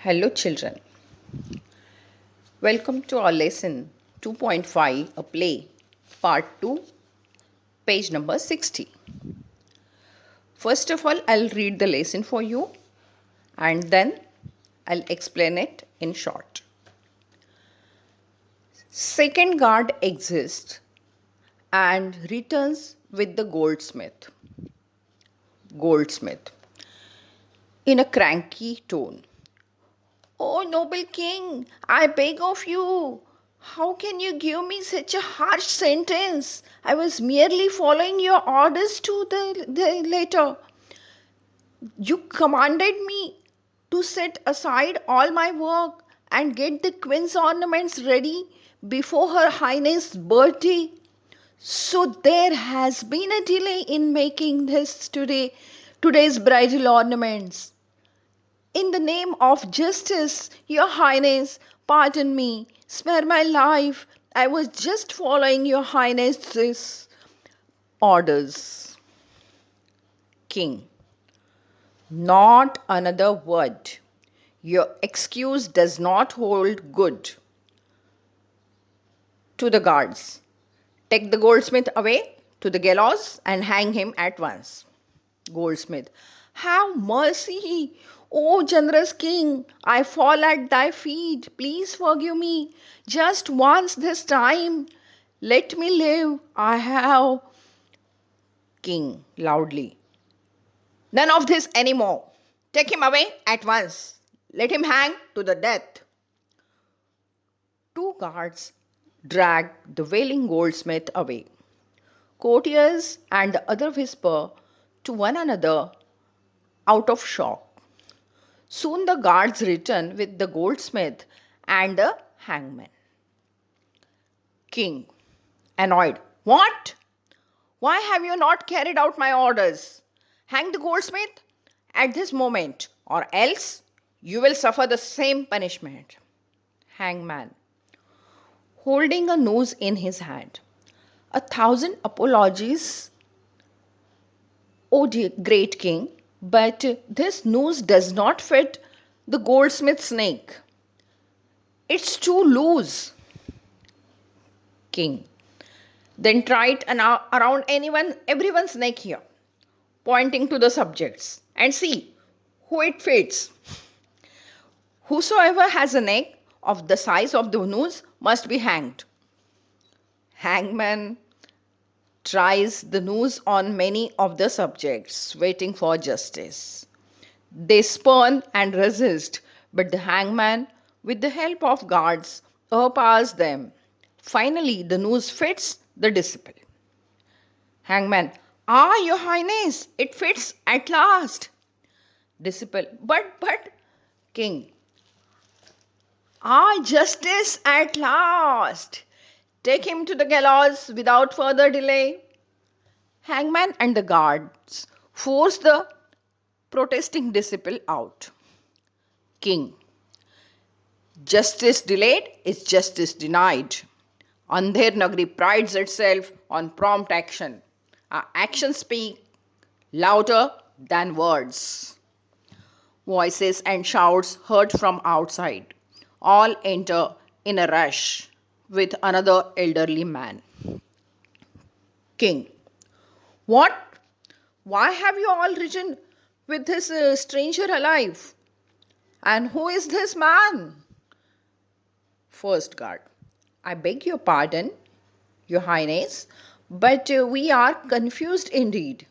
Hello children, welcome to our lesson 2.5, a play, part 2, page number 60. First of all, I'll read the lesson for you and then I'll explain it in short. Second guard exists and returns with the goldsmith in a cranky tone. Oh, noble king, I beg of you. How can you give me such a harsh sentence? I was merely following your orders to the letter. You commanded me to set aside all my work and get the queen's ornaments ready before her highness' birthday. So there has been a delay in making today's bridal ornaments. In the name of justice, your highness, pardon me, spare my life. I was just following your highness's orders. King, not another word. Your excuse does not hold good. To the guards, take the goldsmith away to the gallows and hang him at once. Goldsmith, have mercy, O generous king. I fall at thy feet. Please forgive me. Just once this time. Let me live. I have. King loudly. None of this anymore. Take him away at once. Let him hang to the death. Two guards dragged the wailing goldsmith away. Courtiers and the other whisper to one another out of shock. Soon the guards return with the goldsmith and the hangman. King, annoyed, what? Why have you not carried out my orders? Hang the goldsmith at this moment, or else you will suffer the same punishment. Hangman, holding a noose in his hand. 1,000 apologies, O dear great king, but this noose does not fit the goldsmith's neck. It's too loose. King, then try it around everyone's neck here, pointing to the subjects, and see who it fits. Whosoever has a neck of the size of the noose must be hanged. Hangman tries the noose on many of the subjects, waiting for justice. They spurn and resist, but the hangman, with the help of guards, overpowers them. Finally, the noose fits the disciple. Hangman, your highness, it fits at last. Disciple, but, king, justice at last. Take him to the gallows without further delay. Hangman and the guards force the protesting disciple out. King, justice delayed is justice denied. Andher Nagri prides itself on prompt action. Our actions speak louder than words. Voices and shouts heard from outside. All enter in a rush with another elderly man. King, what? Why have you all risen with this stranger alive? And who is this man? First guard, I beg your pardon, your highness, but we are confused indeed.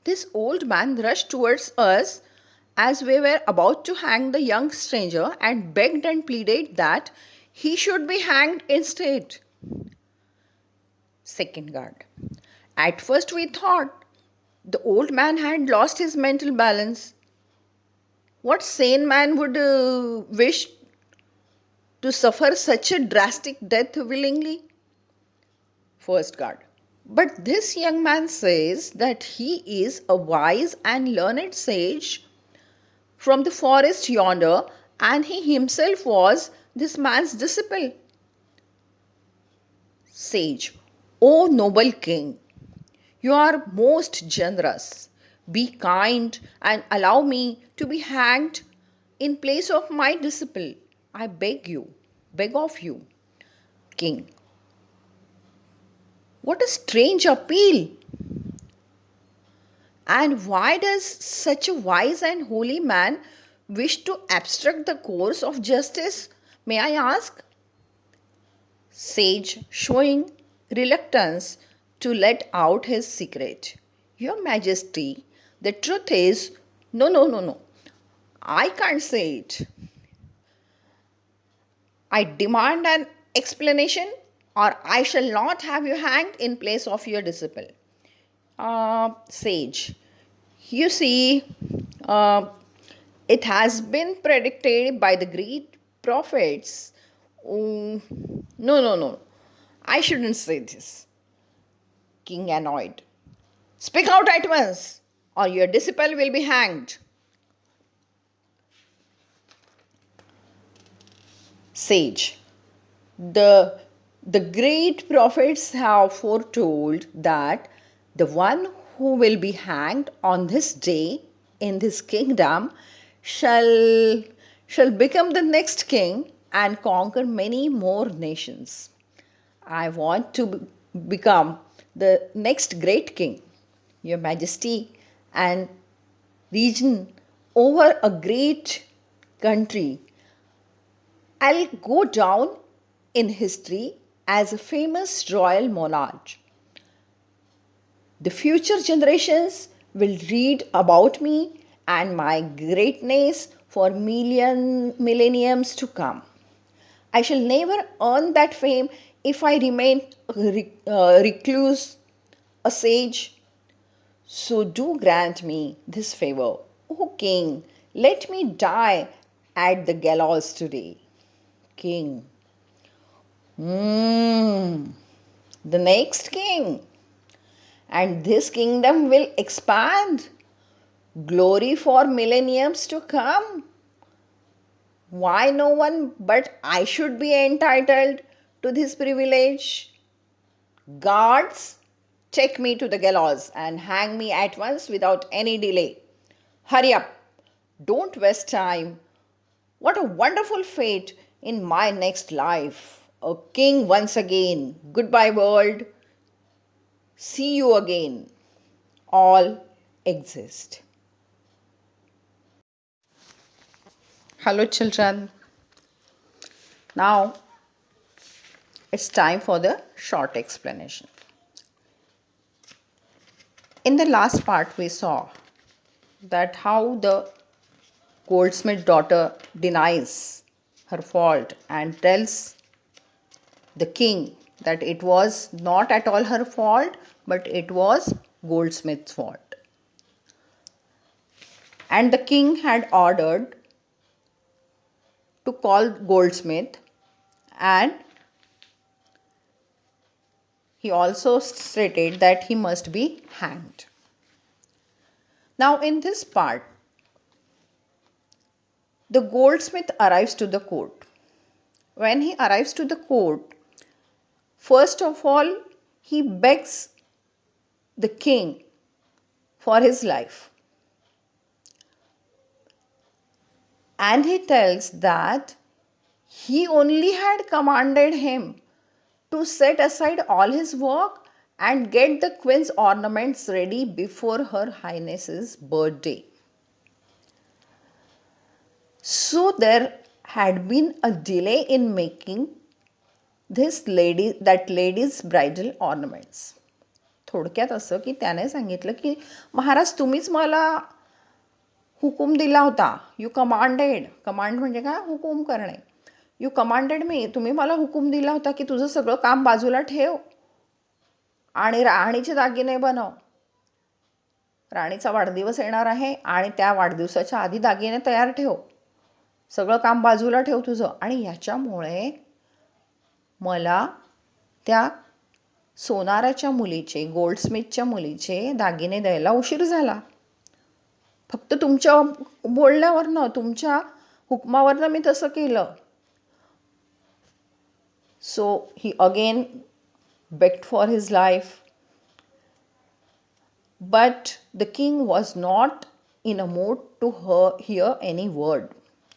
This old man rushed towards us as we were about to hang the young stranger and begged and pleaded that he should be hanged instead. Second guard, at first we thought the old man had lost his mental balance. What sane man would wish to suffer such a drastic death willingly? First guard, but this young man says that he is a wise and learned sage from the forest yonder, and he himself was this man's disciple. Sage, O noble king, you are most generous. Be kind and allow me to be hanged in place of my disciple. I beg of you, king. What a strange appeal! And why does such a wise and holy man wish to obstruct the course of justice, may I ask? Sage showing reluctance to let out his secret. Your Majesty, the truth is, no. I can't say it. I demand an explanation, or I shall not have you hanged in place of your disciple. Sage, you see, uh, it has been predicted by the great prophets. No. I shouldn't say this. King annoyed. Speak out at once, or your disciple will be hanged. Sage. The, the great prophets have foretold that the one who will be hanged on this day in this kingdom shall, shall become the next king and conquer many more nations. I want to become the next great king, Your Majesty, and region over a great country. I'll go down in history as a famous royal monarch. The future generations will read about me and my greatness for millenniums to come. I shall never earn that fame if I remain a recluse, a sage. So do grant me this favor, O king. Let me die at the gallows today. King. The next king. And this kingdom will expand. Glory for millenniums to come. Why no one but I should be entitled to this privilege? Guards, take me to the gallows and hang me at once without any delay. Hurry up. Don't waste time. What a wonderful fate in my next life. A king once again. Goodbye, world. See you again. All exist. Hello, children. Now it's time for the short explanation. In the last part, we saw that how the goldsmith daughter denies her fault and tells the king that it was not at all her fault, but it was goldsmith's fault. And the king had ordered to call goldsmith, and he also stated that he must be hanged. Now in this part, the goldsmith arrives to the court. When he arrives to the court, first of all, he begs the king for his life. And he tells that he only had commanded him to set aside all his work and get the queen's ornaments ready before her highness's birthday. So there had been a delay in making that lady's bridal ornaments. थोडक्यात असं की त्याने सांगितलं की महाराज तुम्हीच मला हुकूम दिला होता. You commanded. कमांड म्हणजे काय? हुकूम करणे. यू कमांडेड मी. तुम्ही मला हुकूम दिला होता की तुझं सगळं काम बाजूला ठेव आणि राणीचे दागिने बनव. राणीचा वाढदिवस येणार आहे आणि त्या वाढदिवसाच्या आधी दागिने तयार ठेव. सगळं काम बाजूला ठेव तुझं. आणि याच्यामुळे मला त्या सोनाराच्या मुलीचे, गोल्डस्मिथच्या मुलीचे दागिने द्यायला उशीर झाला. फक्त तुमच्या बोलण्यावरनं, तुमच्या हुकमावरनं मी तसं केलं. So he again begged for his life. But the king was not in a mood to hear any word.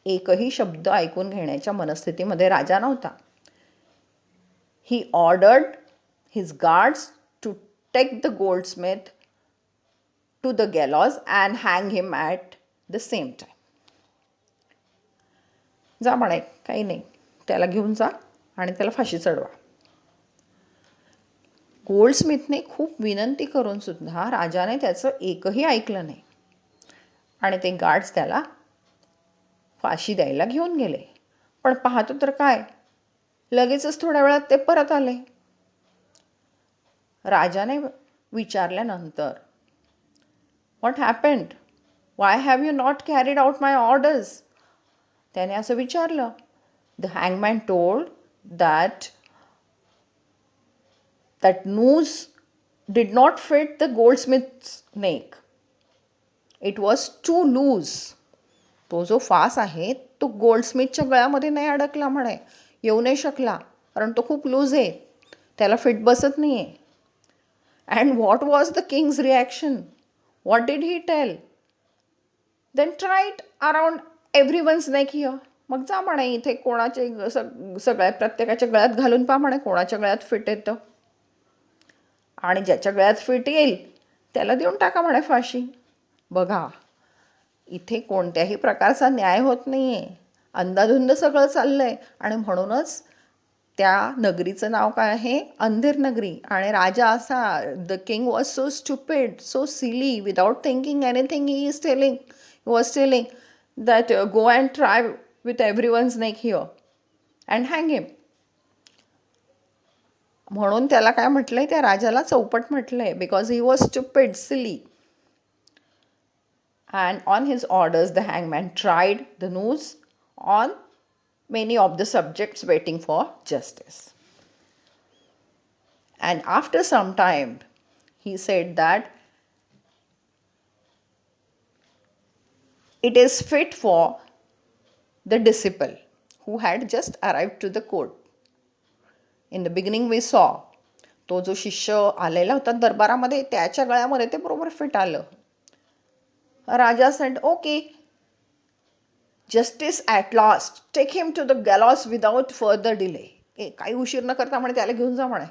एकही शब्द ऐकून घेण्याच्या मनस्थितीमध्ये राजा नव्हता. He ordered his guards to take the goldsmith to the gallows and hang him at the same time. जा म्हणे, काही नाही, त्याला घेऊन जा आणि त्याला फाशी चढवा. गोल्डस्मिथने खूप विनंती करून सुद्धा राजाने त्याचं एकही ऐकलं नाही आणि ते गार्ड्स त्याला फाशी द्यायला घेऊन गेले. पण पाहतो तर काय, लगेचच थोड्या वेळात ते परत आले. राजाने विचारल्यानंतर, what happened? Why have you not carried out my orders? त्याने असं विचारलं. The hangman told that noose did not fit the goldsmith's neck. It was too loose. तो जो फास आहे तो गोल्डस्मिथच्या गळ्यामध्ये नाही अडकला म्हणे, येऊ नाही शकला, कारण तो खूप लूज आहे, त्याला फिट बसत नाहीये. And what was the king's reaction? What did he tell? Then try it around everyone's neck here. मग जा म्हणे, इथे कोणाचे सगळ्या प्रत्येकाच्या गळ्यात घालून पहा म्हणे, कोणाच्या गळ्यात फिट येतं, आणि ज्याच्या गळ्यात फिट येईल त्याला देऊन टाका म्हणे फाशी. बघा, इथे कोणत्याही प्रकारचा न्याय होत नाहीये, अंधाधुंद सगळं चाललंय. आणि म्हणूनच त्या नगरीचं नाव काय आहे? अंधेर नगरी. आणि राजा असा, the king was so stupid, so silly, without thinking anything he was telling that go and try with everyone's neck here and hang him. म्हणून त्याला काय म्हटलंय, त्या राजाला चौपट म्हटलंय, because he was stupid, silly. And on his orders, the hangman tried the noose on many of the subjects waiting for justice. And after some time, he said that it is fit for the disciple who had just arrived to the court. In the beginning we saw, तो जो शिष्य आलेला होता दरबारामध्ये, त्याच्या गळ्यामध्ये ते बरोबर fit आलं. Raja said, okay, justice at last, take him to the gallows without further delay. काही उशीर न करता म्हणे त्याला घेऊन जा म्हणे,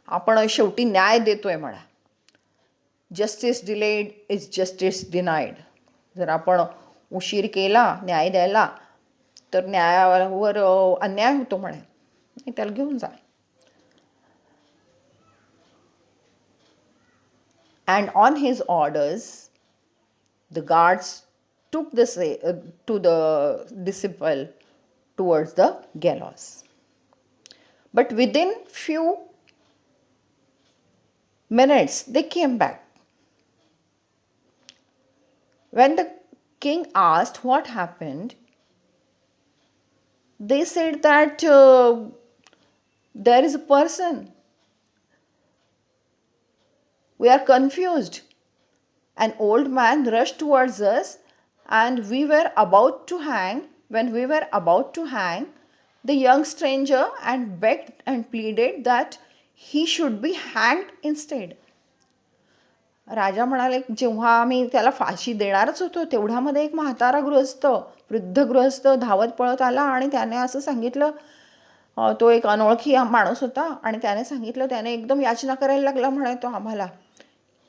आपण शेवटी न्याय देतोय म्हणा. Justice delayed is justice denied. जर आपण उशीर केला न्याय द्यायला तर न्यायावर अन्याय होतो म्हणे, त्याला घेऊन जा. And on his orders, the guards took to the disciple towards the gallows. But within few minutes, they came back. When the king asked what happened, they said that there is a person. We are confused. An old man rushed towards us, and when we were about to hang the young stranger and begged and pleaded that he should be hanged instead. राजा म्हणाले, जेव्हा आम्ही त्याला फाशी देणारच होतो तेवढ्यामध्ये एक म्हातारा गृहस्थ, वृद्ध गृहस्थ धावत पळत आला आणि त्याने असं सांगितलं, तो एक अनोळखी माणूस होता, आणि त्याने सांगितलं, त्याने एकदम याचना करायला लागला म्हणे तो आम्हाला,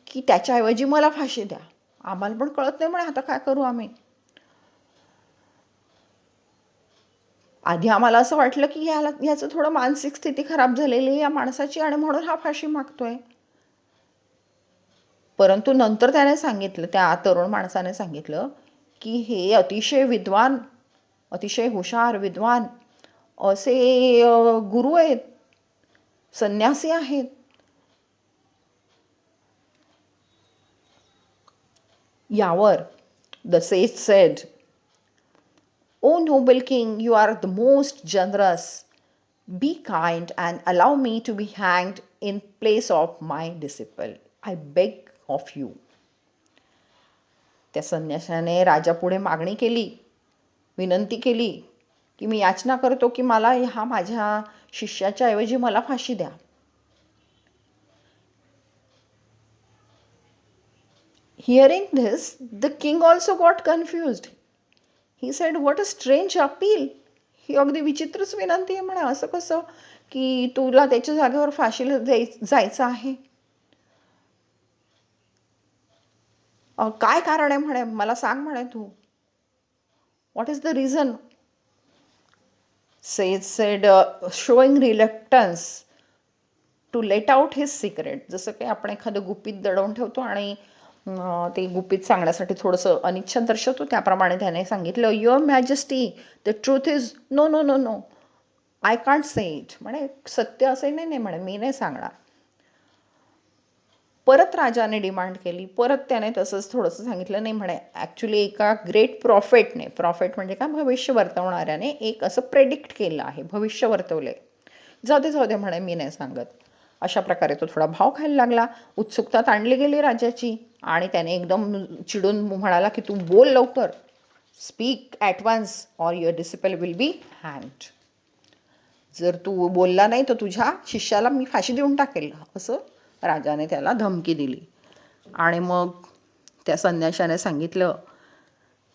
की त्याच्याऐवजी मला फाशी द्या. आम्हाला पण कळत नाही म्हणे आता काय करू आम्ही. आधी आम्हाला असं वाटलं की याचं थोडं मानसिक स्थिती खराब झालेली आहे या माणसाची, आणि म्हणून हा फाशी मागतोय. परंतु नंतर त्याने सांगितलं, त्या तरुण माणसाने सांगितलं, की हे अतिशय विद्वान, अतिशय हुशार विद्वान असे गुरु आहेत, संन्यासी आहेत. यावर the sage said, O noble king, you are the most generous. Be kind and allow me to be hanged in place of my disciple. I beg of you. त्या संन्याशाने राजापुढे मागणी केली, विनंती केली, की मी याचना करतो की मला ह्या माझ्या शिष्याच्या ऐवजी मला फाशी द्या. Hearing this, the king also got confused. He said what a strange appeal. ही अगदी विचित्रच विनंती आहे म्हणे. असं कसं की तुला त्याच्या जागेवर फाशीला जायचं आहे. काय कारण आहे म्हणे, मला सांग म्हणे तू. What is the reason. Said showing reluctance to let out his secret. जसं काही आपण एखादं गुपित दडवून ठेवतो आणि ते गुपित सांगण्यासाठी थोडंसं अनिच्छा दर्शवतो, त्याप्रमाणे त्याने सांगितलं, your majesty the truth is no no no no, I can't say it. म्हणे सत्य असे नाही म्हणे, मी नाही सांगणार. परत राजाने डिमांड केली. परत त्याने तसंच थोडंसं सांगितलं. नाही म्हणे, ॲक्च्युली एका ग्रेट प्रॉफेटने, प्रॉफेट म्हणजे काय, भविष्य वर्तवणाऱ्याने एक असं प्रेडिक्ट केलं आहे, भविष्य वर्तवलंय. जाऊ दे म्हणे, मी नाही सांगत. अशा प्रकारे तो थोडा भाव खायला लागला. उत्सुकता ताणली गेली राजाची आणि त्याने एकदम चिडून म्हणाला की तू बोल लवकर, speak at once or your disciple will be हँग्ड. जर तू बोलला नाही तर तुझ्या शिष्याला मी फाशी देऊन टाकेल, असं राजाने त्याला धमकी दिली. आणि मग त्या संन्याशाने सांगितलं,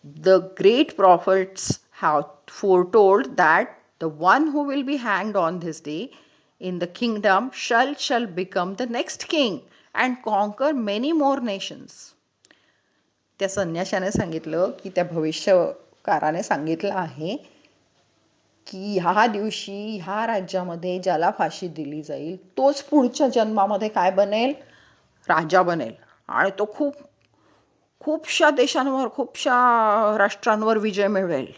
the great prophets have foretold that the one who will be हँग्ड on this day in the kingdom shall become the next king and conquer many more nations. त्या संन्याशाने सांगितलं की त्या भविष्यकाराने सांगितलं आहे की ह्या दिवशी ह्या राज्यामध्ये ज्याला फाशी दिली जाईल तोच पुढच्या जन्मामध्ये काय बनेल, राजा बनेल. आणि तो खूपशा देशांवर, खूपशा राष्ट्रांवर विजय मिळवेल.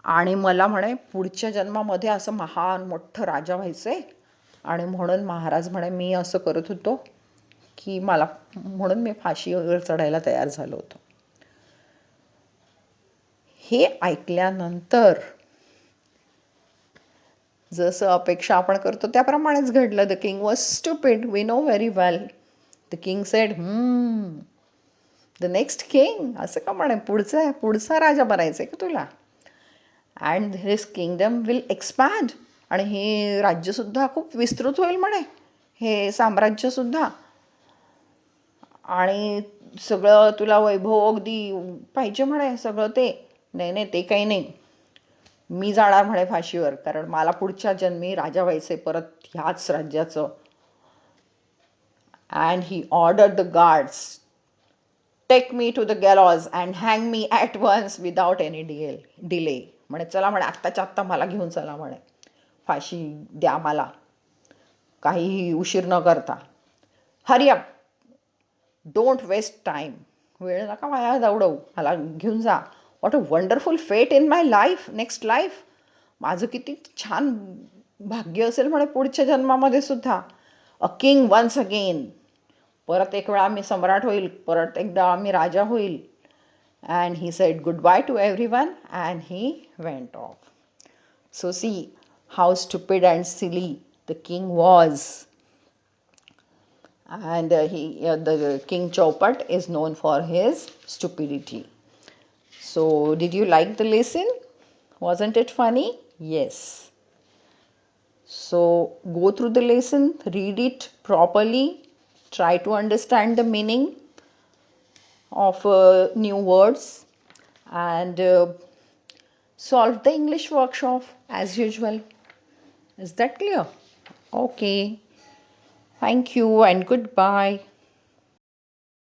आणि मला म्हणे पुढच्या जन्मामध्ये असं महान मोठं राजा व्हायचंय. आणि म्हणून महाराज म्हणे मी असं करत होतो की म्हणून मी फाशीवर चढायला तयार झालो होतो. हे ऐकल्यानंतर जसं अपेक्षा आपण करतो त्याप्रमाणेच घडलं. The king was stupid, we know very well. The king said, the next king, असं का म्हणे, पुढचा राजा बनायचंय का तुला. And his kingdom will expand, आणि हे राज्यसुद्धा खूप विस्तृत होईल म्हणे, हे साम्राज्यसुद्धा. आणि सगळं तुला वैभव अगदी पाहिजे म्हणे, सगळं ते. नाही ते काही नाही, मी जाणार म्हणे फाशीवर, कारण मला पुढच्या जन्मी राजा व्हायचंय परत ह्याच राज्याचं. And he order the guards, take me to the gallows and hang me at once without any delay. म्हणे चला म्हणे, आत्ताच्या आत्ता मला घेऊन चला म्हणे, फाशी द्या मला, काहीही उशीर न करता. Hurry up, don't waste time, वेळ नका वाया दौडवू, मला घेऊन जा. What a wonderful fate in my life, next life. माझं किती छान भाग्य असेल म्हणे पुढच्या जन्मामध्ये सुद्धा. अ किंग वन्स अगेन, परत एक वेळा मी सम्राट होईल, परत एकदा मी राजा होईल. And he said goodbye to everyone and he went off. So see how stupid and silly the king was. And the King Chaupat is known for his stupidity. So did you like the lesson? Wasn't it funny? Yes. So go through the lesson, read it properly, try to understand the meaning of new words, and solve the English workshop as usual. Is that clear? Okay. Thank you and goodbye.